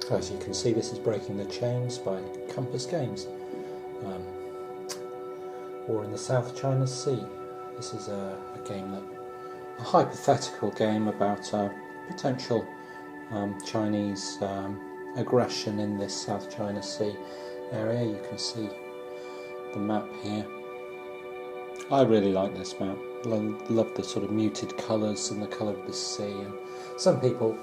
As you can see, this is Breaking the Chains by Compass Games. War in the South China Sea. This is a hypothetical game about potential Chinese aggression in this South China Sea area. You can see the map here. I really like this map. Love the sort of muted colours and the colour of the sea. And some people,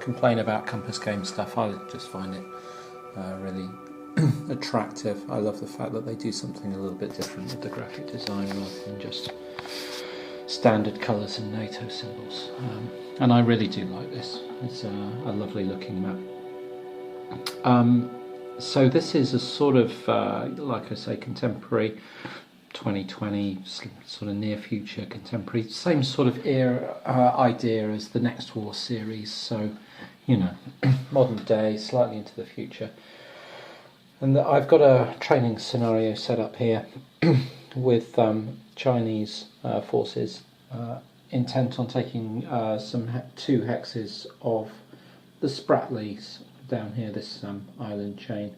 complain about Compass Game stuff. I just find it really attractive. I love the fact that they do something a little bit different with the graphic design rather than just standard colours and NATO symbols. And I really do like this. It's a lovely looking map. So this is a sort of, like I say, contemporary 2020, sort of near future contemporary, same sort of era idea as the Next War series, so modern day, slightly into the future. And I've got a training scenario set up here with Chinese forces intent on taking two hexes of the Spratlys down here, this island chain.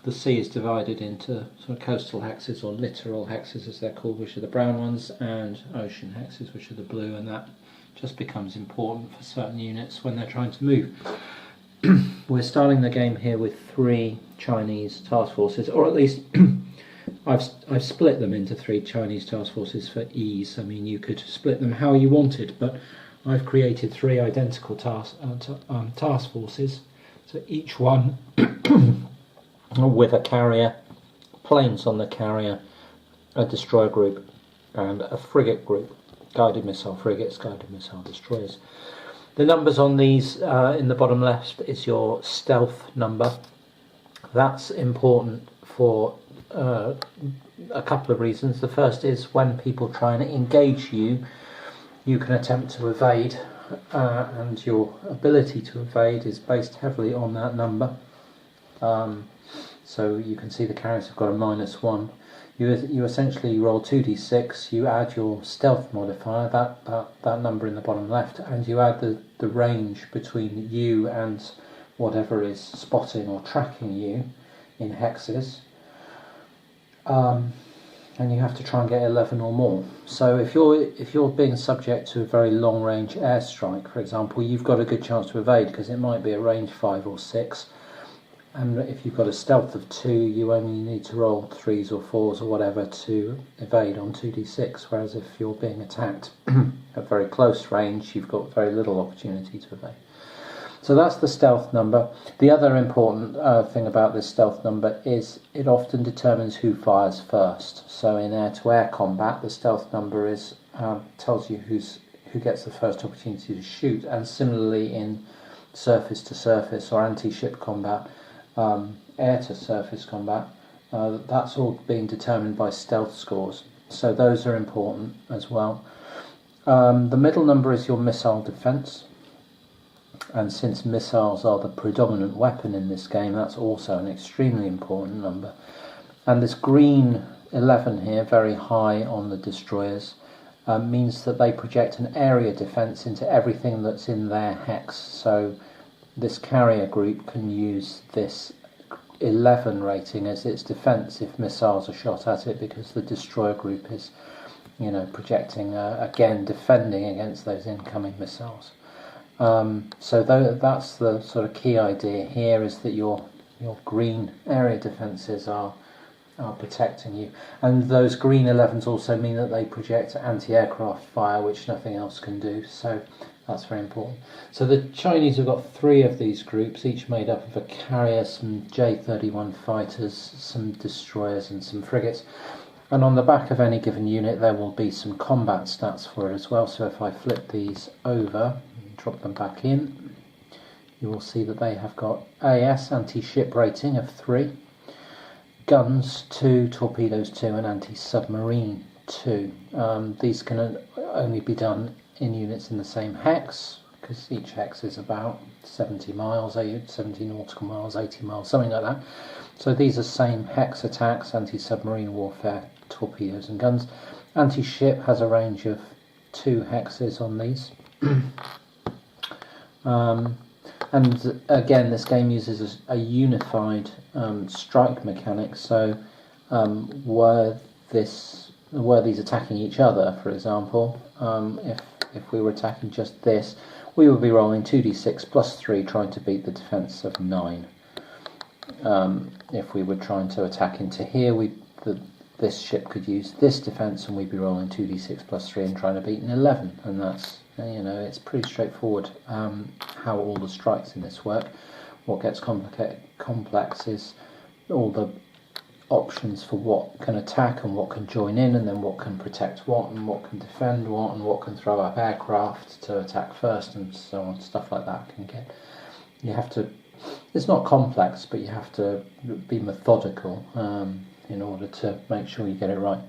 The sea is divided into sort of coastal hexes, or littoral hexes as they're called, which are the brown ones, and ocean hexes, which are the blue, and that just becomes important for certain units when they're trying to move. We're starting the game here with 3 Chinese task forces, or at least I've split them into 3 Chinese task forces for ease. I mean, you could split them how you wanted, but I've created 3 identical task forces, so each one with a carrier, planes on the carrier, a destroyer group, and a frigate group, guided missile frigates, guided missile destroyers. The numbers on these in the bottom left is your stealth number. That's important for a couple of reasons. The first is when people try and engage you, you can attempt to evade, and your ability to evade is based heavily on that number. So you can see the carriers have got a -1. You essentially roll 2d6, you add your stealth modifier, that number in the bottom left, and you add the range between you and whatever is spotting or tracking you in hexes. And you have to try and get 11 or more. So if you're being subject to a very long range airstrike, for example, you've got a good chance to evade because it might be a range 5 or 6. And if you've got a stealth of 2, you only need to roll 3s or 4s or whatever to evade on 2d6, whereas if you're being attacked at very close range, you've got very little opportunity to evade. So that's the stealth number. The other important thing about this stealth number is it often determines who fires first. So in air-to-air combat, the stealth number tells you who gets the first opportunity to shoot, and similarly in surface-to-surface or anti-ship combat, air-to-surface combat, that's all being determined by stealth scores. So those are important as well. The middle number is your missile defense, and since missiles are the predominant weapon in this game, that's also an extremely important number. And this green 11 here, very high on the destroyers, means that they project an area defense into everything that's in their hex. So this carrier group can use this 11 rating as its defense if missiles are shot at it, because the destroyer group is, projecting, again, defending against those incoming missiles. So that's the sort of key idea here, is that your green area defences are protecting you. And those green 11s also mean that they project anti-aircraft fire, which nothing else can do. So that's very important. So the Chinese have got 3 of these groups, each made up of a carrier, some J-31 fighters, some destroyers and some frigates. And on the back of any given unit there will be some combat stats for it as well. So if I flip these over and drop them back in, you will see that they have got AS, anti-ship rating of 3, guns 2, torpedoes 2, and anti-submarine 2. These can only be done in units in the same hex, because each hex is about 70 miles, 70 nautical miles, 80 miles, something like that. So these are same hex attacks, anti-submarine warfare, torpedoes and guns. Anti-ship has a range of 2 hexes on these. And again, this game uses a unified strike mechanic. So were these attacking each other, for example, if we were attacking just this, we would be rolling 2d6 plus 3, trying to beat the defense of 9. If we were trying to attack into here, this ship could use this defense, and we'd be rolling 2d6 plus 3 and trying to beat an 11. And that's, it's pretty straightforward how all the strikes in this work. What gets complex is all the options for what can attack and what can join in, and then what can protect what, and what can defend what, and what can throw up aircraft to attack first, and so on. Stuff like that it's not complex, but you have to be methodical in order to make sure you get it right.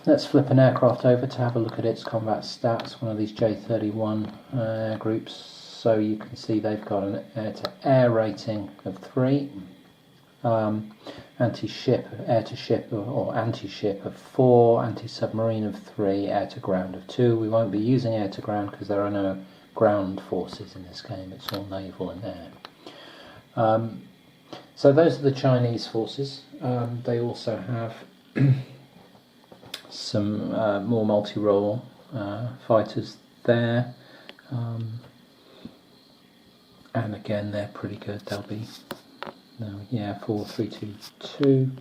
Let's flip an aircraft over to have a look at its combat stats, one of these J-31 groups. So you can see they've got an air-to-air rating of 3, anti-ship, air-to-ship or anti-ship of 4, anti-submarine of 3, air-to-ground of 2. We won't be using air-to-ground because there are no ground forces in this game, it's all naval and air. So those are the Chinese forces. They also have some more multi-role fighters there, and again they're pretty good. They'll be 4, 3, 2, 2,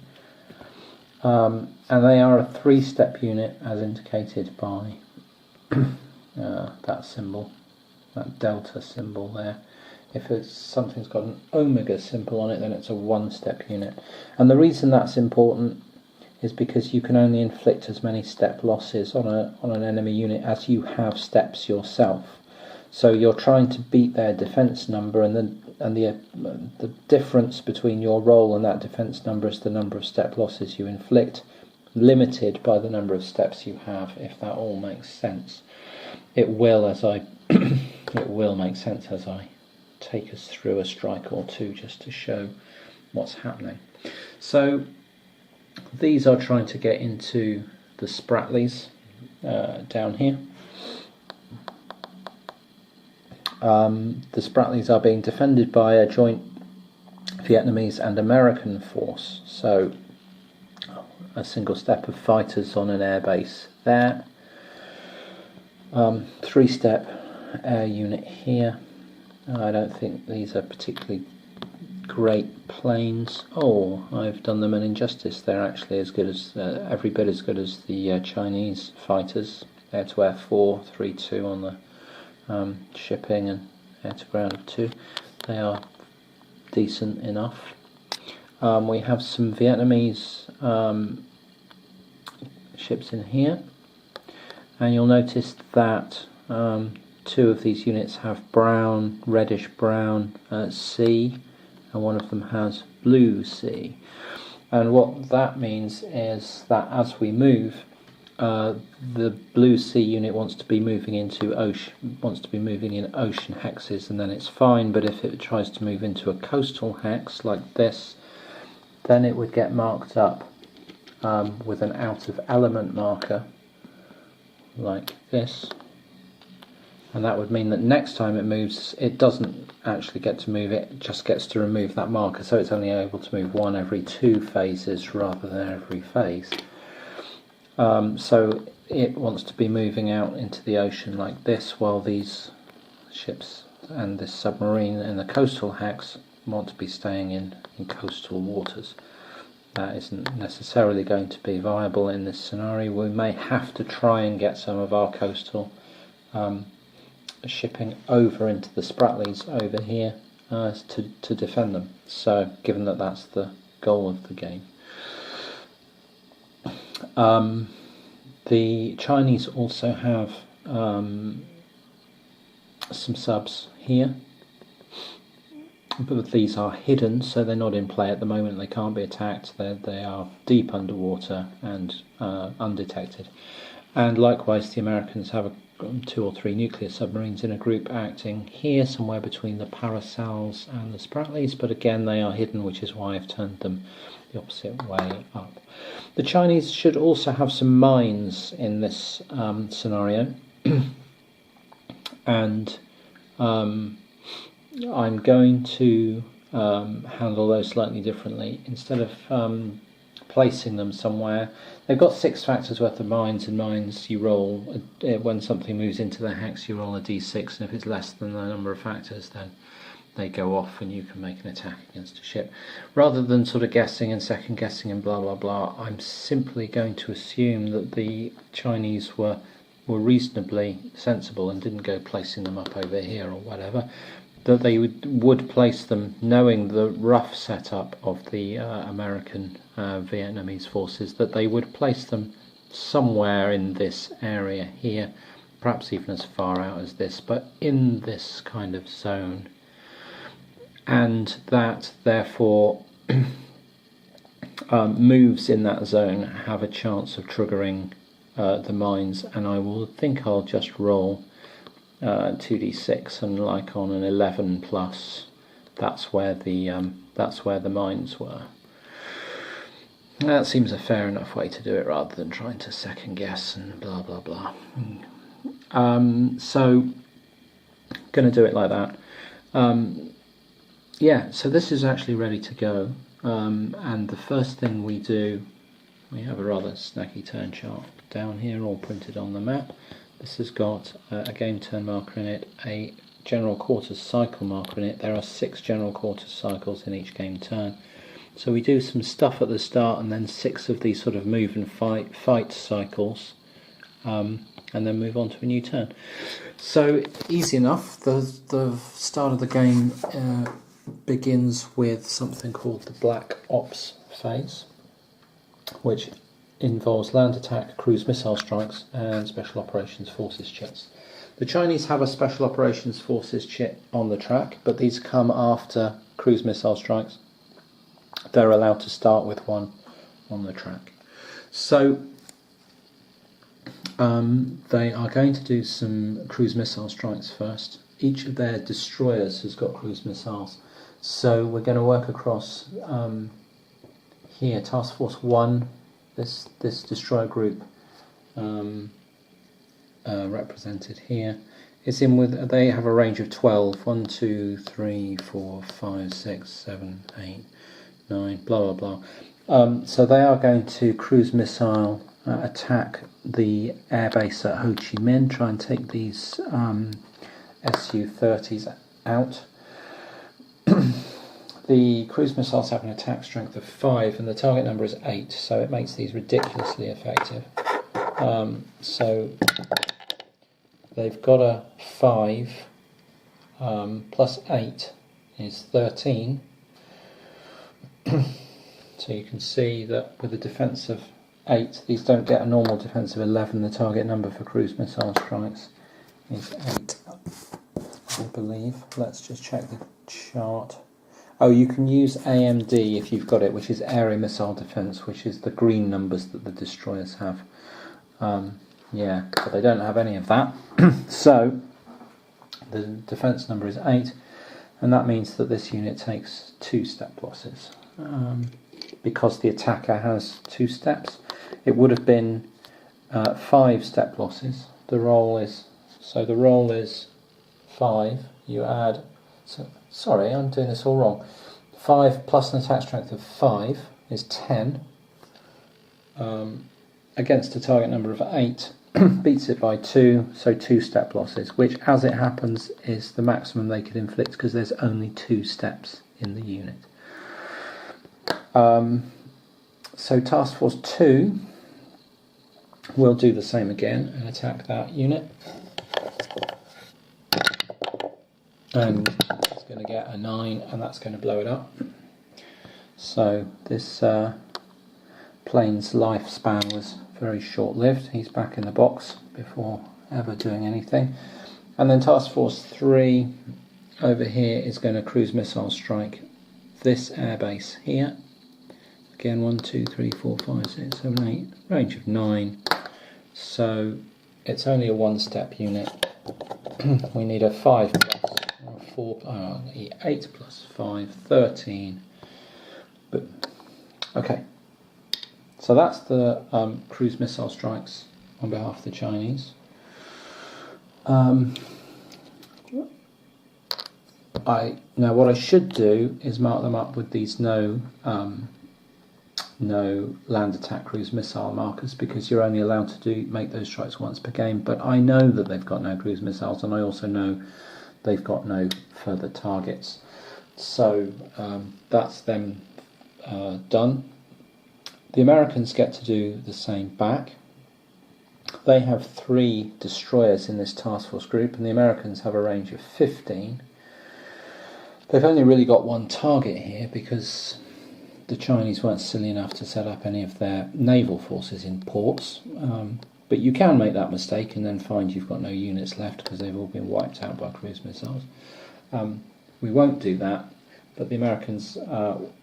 and they are a 3-step unit as indicated by that symbol, that delta symbol there. If something's got an omega symbol on it, then it's a 1-step unit. And the reason that's important is because you can only inflict as many step losses on an enemy unit as you have steps yourself. So you're trying to beat their defense number, and the difference between your roll and that defense number is the number of step losses you inflict, limited by the number of steps you have. If that all makes sense, it will it will make sense as I take us through a strike or two just to show what's happening. So these are trying to get into the Spratlys down here. The Spratlys are being defended by a joint Vietnamese and American force, so a single step of fighters on an airbase there, 3-step air unit here. I don't think these are particularly great planes. Oh, I've done them an injustice. They're actually as good as every bit as good as the Chinese fighters. Air-to-air 4, 3, 2 on the shipping, and air-to-ground of 2. They are decent enough. We have some Vietnamese ships in here, and you'll notice that 2 of these units have brown, reddish brown sea, and one of them has blue sea. And what that means is that as we move, the blue sea unit wants to be moving into ocean, wants to be moving in ocean hexes, and then it's fine. But if it tries to move into a coastal hex like this, then it would get marked up with an out of element marker like this. And that would mean that next time it moves, it doesn't actually get to move, it just gets to remove that marker, so it's only able to move 1 every 2 phases rather than every phase. So it wants to be moving out into the ocean like this, while these ships and this submarine in the coastal hex want to be staying in coastal waters. That isn't necessarily going to be viable in this scenario. We may have to try and get some of our coastal shipping over into the Spratlys over here to defend them. So, given that that's the goal of the game. The Chinese also have some subs here, but these are hidden, so they're not in play at the moment. They can't be attacked. They are deep underwater and undetected. And likewise, the Americans have 2 or 3 nuclear submarines in a group acting here, somewhere between the Paracels and the Spratlys, but again they are hidden, which is why I've turned them the opposite way up. The Chinese should also have some mines in this scenario. and I'm going to handle those slightly differently. Instead of placing them somewhere, they've got 6 factors worth of mines, and mines you roll, when something moves into the hex you roll a d6, and if it's less than the number of factors then they go off and you can make an attack against a ship. Rather than sort of guessing and second guessing and blah blah blah, I'm simply going to assume that the Chinese were reasonably sensible and didn't go placing them up over here or whatever, that they would place them, knowing the rough setup of the American Vietnamese forces, that they would place them somewhere in this area here, perhaps even as far out as this, but in this kind of zone, and that therefore moves in that zone have a chance of triggering the mines, and I'll just roll 2d6, and like on an 11 plus, that's where the mines were. That seems a fair enough way to do it, rather than trying to second guess and blah blah blah. So going to do it like that. Yeah, so this is actually ready to go, and the first thing we do, we have a rather snacky turn chart down here, all printed on the map. This has got a game turn marker in it, a general quarters cycle marker in it. There are 6 general quarters cycles in each game turn. So we do some stuff at the start, and then 6 of these sort of move and fight cycles, and then move on to a new turn. So easy enough. The start of the game begins with something called the Black Ops phase, which involves land attack, cruise missile strikes, and special operations forces chits. The Chinese have a special operations forces chit on the track, but these come after cruise missile strikes. They're allowed to start with one on the track. So they are going to do some cruise missile strikes first. Each of their destroyers has got cruise missiles. So we're going to work across here, Task Force 1, this destroyer group represented here, is in with, they have a range of 12, 1, 2, 3, 4, 5, 6, 7, 8, 9, blah blah blah. So they are going to cruise missile attack the airbase at Ho Chi Minh, try and take these Su-30s out. The cruise missiles have an attack strength of 5 and the target number is 8, so it makes these ridiculously effective. So they've got a 5 plus 8 is 13. So you can see that with a defense of 8, these don't get a normal defense of 11. The target number for cruise missile strikes is 8, I believe. Let's just check the chart. Oh, you can use AMD if you've got it, which is area missile defense, which is the green numbers that the destroyers have. Yeah, but they don't have any of that. So the defense number is 8, and that means that this unit takes 2 step losses. Because the attacker has 2 steps, it would have been 5 step losses. The roll is 5. You add. Sorry, I'm doing this all wrong. 5 plus an attack strength of 5 is 10. Against a target number of 8, beats it by 2, so 2 step losses, which, as it happens, is the maximum they could inflict because there's only 2 steps in the unit. So Task Force 2 will do the same again and attack that unit. And it's going to get a 9, and that's going to blow it up. So this plane's lifespan was very short-lived. He's back in the box before ever doing anything. And then Task Force 3 over here is going to cruise missile strike this airbase here. Again, 1, 2, 3, 4, 5, 6, 7, 8, range of 9. So it's only a 1-step unit. We need a 5 plus 4, 8 plus 5, 13. But okay, so that's the cruise missile strikes on behalf of the Chinese. Now what I should do is mark them up with these no land attack cruise missile markers, because you're only allowed to make those strikes once per game. But I know that they've got no cruise missiles, and I also know they've got no further targets. So that's them done. The Americans get to do the same back. They have 3 destroyers in this task force group, and the Americans have a range of 15. They've only really got one target here because the Chinese weren't silly enough to set up any of their naval forces in ports. But you can make that mistake and then find you've got no units left because they've all been wiped out by cruise missiles. We won't do that, but the Americans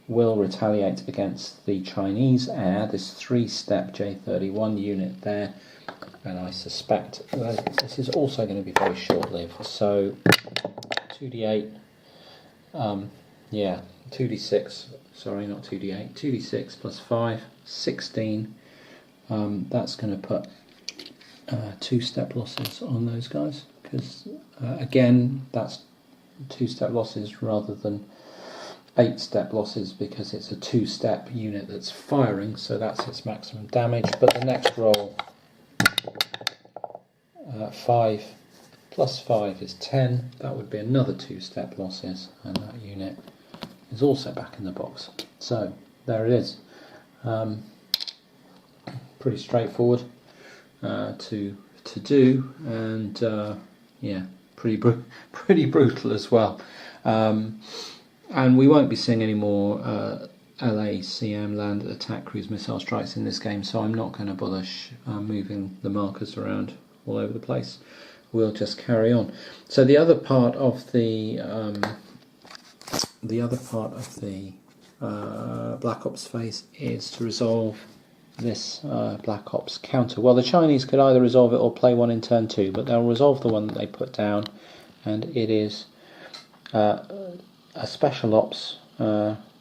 will retaliate against the Chinese air, this 3-step J-31 unit there, and I suspect this is also going to be very short-lived. So 2d8, 2d6, sorry, not 2d8, 2d6 plus 5, 16. That's going to put 2-step losses on those guys, because again, that's 2-step losses rather than 8-step losses, because it's a 2-step unit that's firing, so that's its maximum damage. But the next roll, 5 plus 5 is 10. That would be another 2-step losses, and that unit is also back in the box. So there it is. Pretty straightforward to do, and pretty brutal as well. And we won't be seeing any more LACM land attack cruise missile strikes in this game, so I'm not going to bother moving the markers around all over the place. We'll just carry on. So the other part of the Black Ops phase is to resolve this Black Ops counter. Well, the Chinese could either resolve it or play one in turn 2, but they'll resolve the one that they put down, and it is a special ops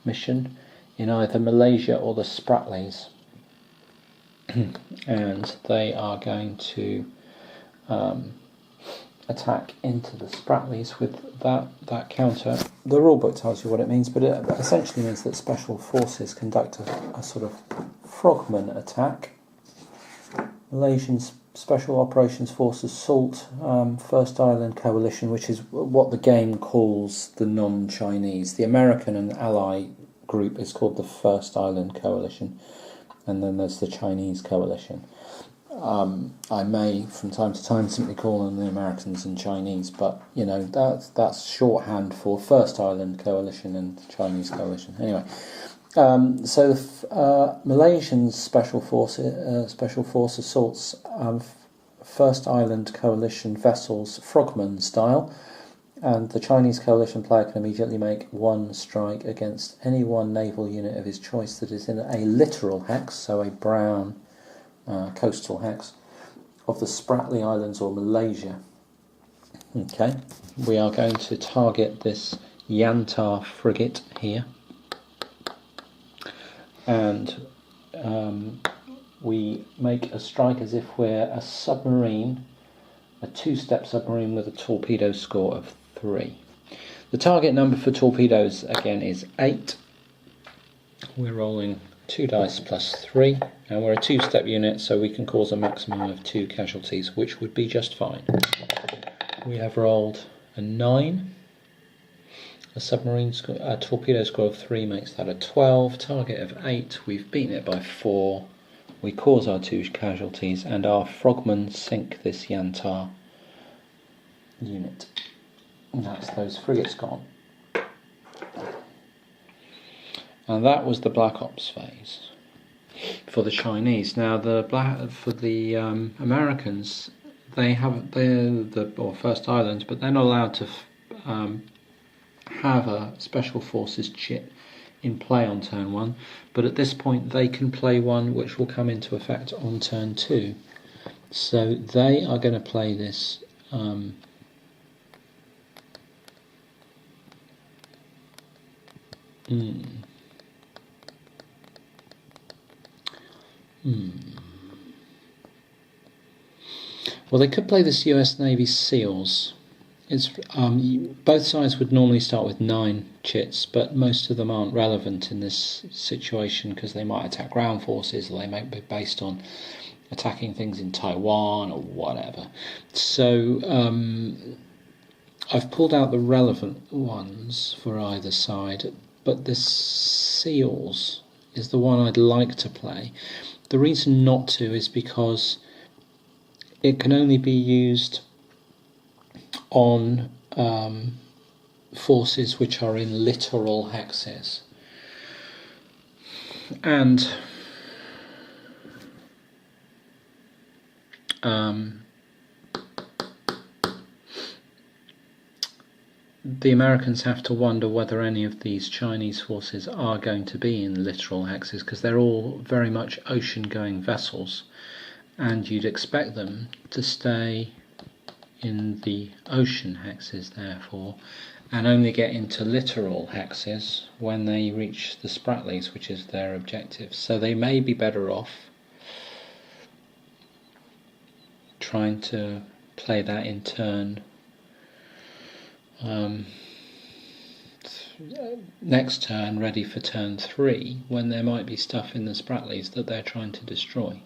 mission in either Malaysia or the Spratlys, and they are going to attack into the Spratlys with that counter. The rulebook tells you what it means, but it essentially means that special forces conduct a sort of frogman attack. Malaysian Special Operations Force Assault, First Island Coalition, which is what the game calls the non-Chinese. The American and Ally group is called the First Island Coalition, and then there's the Chinese Coalition. I may, from time to time, simply call them the Americans and Chinese, but you know that's shorthand for First Island Coalition and Chinese Coalition. Anyway, so the Malaysian Special Force assaults First Island Coalition vessels frogman style, and the Chinese Coalition player can immediately make one strike against any one naval unit of his choice that is in a littoral hex, so a brown coastal hex, of the Spratly Islands or Malaysia. Okay, we are going to target this Yantar frigate here, and we make a strike as if we're a submarine, a 2-step submarine with a torpedo score of 3. The target number for torpedoes again is 8. We're rolling 2 dice plus 3, and we're a 2-step unit, so we can cause a maximum of 2 casualties, which would be just fine. We have rolled a 9. A torpedo score of 3 makes that a 12. Target of 8. We've beaten it by 4. We cause our 2 casualties, and our frogmen sink this Yantar unit. And that's those frigates gone. And that was the Black Ops phase for the Chinese. Now for the Americans, they're the First Islands, but they're not allowed to have a Special Forces chip in play on turn 1. But at this point, they can play one which will come into effect on turn 2. So they are going to play this. Well, they could play this US Navy SEALs It's both sides would normally start with 9 chits, but most of them aren't relevant in this situation because they might attack ground forces, or they might be based on attacking things in Taiwan or whatever. So I've pulled out the relevant ones for either side, but this Seals is the one I'd like to play. The reason not to is because it can only be used on forces which are in littoral hexes, and the Americans have to wonder whether any of these Chinese forces are going to be in littoral hexes, because they're all very much ocean-going vessels, and you'd expect them to stay in the ocean hexes, therefore, and only get into littoral hexes when they reach the Spratlys, which is their objective. So they may be better off trying to play that in turn. Next turn, ready for turn 3, when there might be stuff in the Spratlys that they're trying to destroy,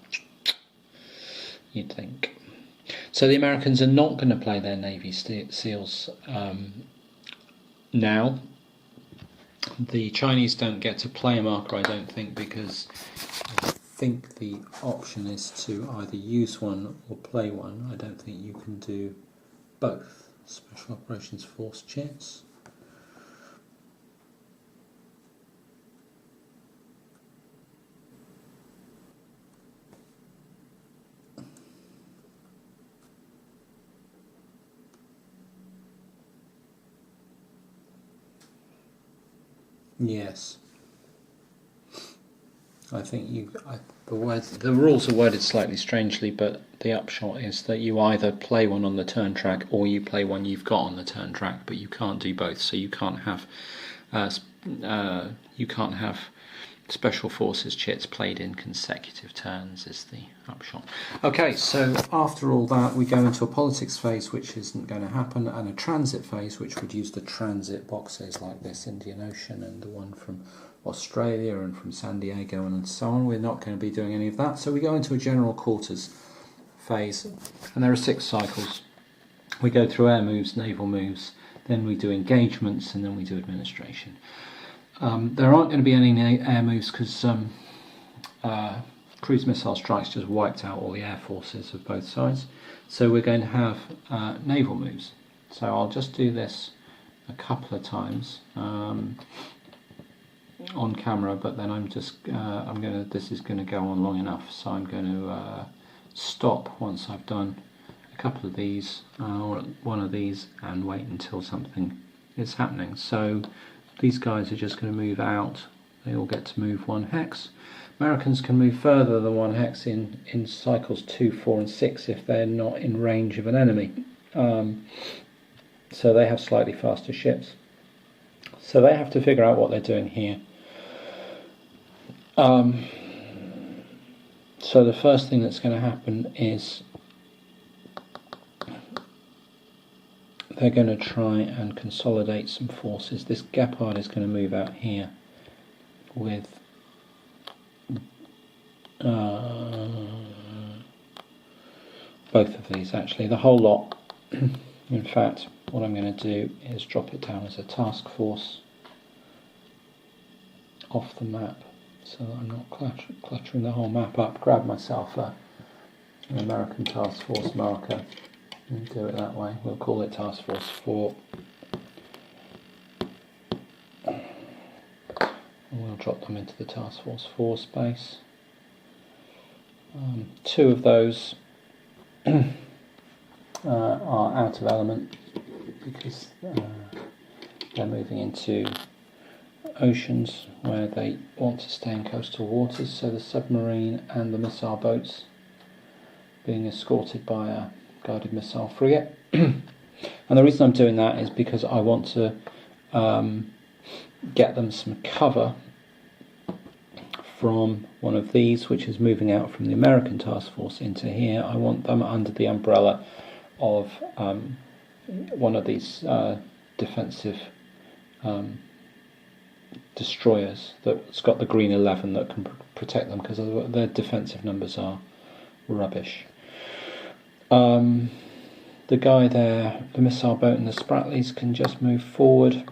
you'd think. So the Americans are not going to play their Navy SEALs now. The Chinese don't get to play a marker, I don't think, because I think the option is to either use one or play one. I don't think you can do both. Special Operations Force chits. Yes, I think the rules are worded slightly strangely, but the upshot is that you either play one on the turn track or you play one you've got on the turn track, but you can't do both. So you can't have Special Forces chits played in consecutive turns, is the upshot. Okay, so after all that, we go into a politics phase, which isn't going to happen, and a transit phase, which would use the transit boxes like this Indian Ocean and the one from Australia and from San Diego and so on. We're not going to be doing any of that, so we go into a general quarters phase, and there are 6 cycles. We go through air moves, naval moves, then we do engagements, and then we do administration. There aren't going to be any air moves because cruise missile strikes just wiped out all the air forces of both sides. So we're going to have naval moves. So I'll just do this a couple of times on camera, but then this is going to go on long enough, so I'm going to stop once I've done a couple of these or one of these and wait until something is happening. So these guys are just going to move out. They all get to move 1 hex. Americans can move further than 1 hex in cycles 2, 4 and 6 if they're not in range of an enemy. So they have slightly faster ships. So they have to figure out what they're doing here. So the first thing that's going to happen is they're going to try and consolidate some forces. This Gepard is going to move out here with both of these, actually, the whole lot. In fact, what I'm going to do is drop it down as a task force off the map so that I'm not cluttering the whole map up. Grab myself an American task force marker and do it that way. We'll call it Task Force 4. And we'll drop them into the Task Force 4 space. 2 of those are out of element because they're moving into oceans where they want to stay in coastal waters, so the submarine and the missile boats being escorted by a guided missile frigate. And the reason I'm doing that is because I want to get them some cover from one of these, which is moving out from the American task force into here. I want them under the umbrella of one of these defensive destroyers that's got the green 11 that can protect them, because their defensive numbers are rubbish. The guy there, the missile boat and the Spratlys, can just move forward.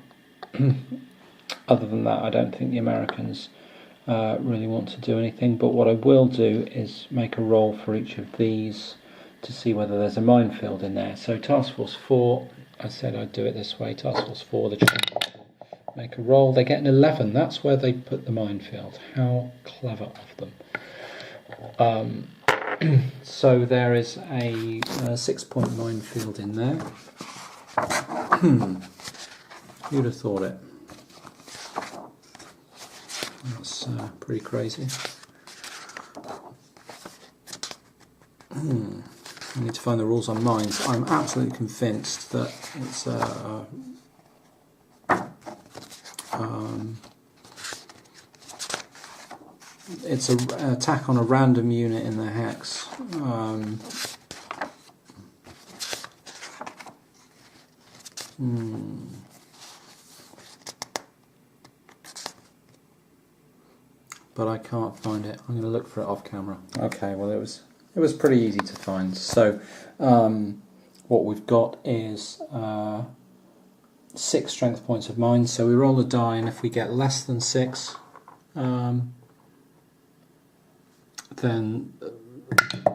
Other than that, I don't think the Americans really want to do anything, but what I will do is make a roll for each of these to see whether there's a minefield in there. So Task Force 4, I said I'd do it this way. Task Force 4, the champions will make a roll. They get an 11. That's where they put the minefield. How clever of them. So there is a 6-point minefield in there. Who'd have thought it? That's pretty crazy. I need to find the rules on mines. I'm absolutely convinced that it's an attack on a random unit in the hex. But I can't find it. I'm going to look for it off camera. Okay, well it was pretty easy to find. So what we've got is 6 strength points of mines. So we roll a die, and if we get less than 6, then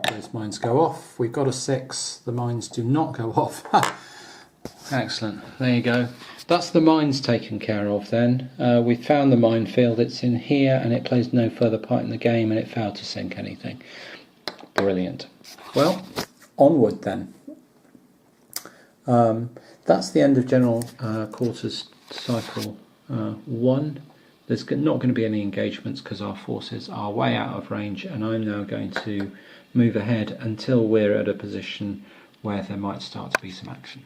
those mines go off. We've got a 6. The mines do not go off. Excellent. There you go. That's the mines taken care of then. We found the minefield. It's in here, and it plays no further part in the game, and it failed to sink anything. Brilliant. Well, onward then. That's the end of General Quarters Cycle 1. There's not going to be any engagements because our forces are way out of range, and I'm now going to move ahead until we're at a position where there might start to be some action.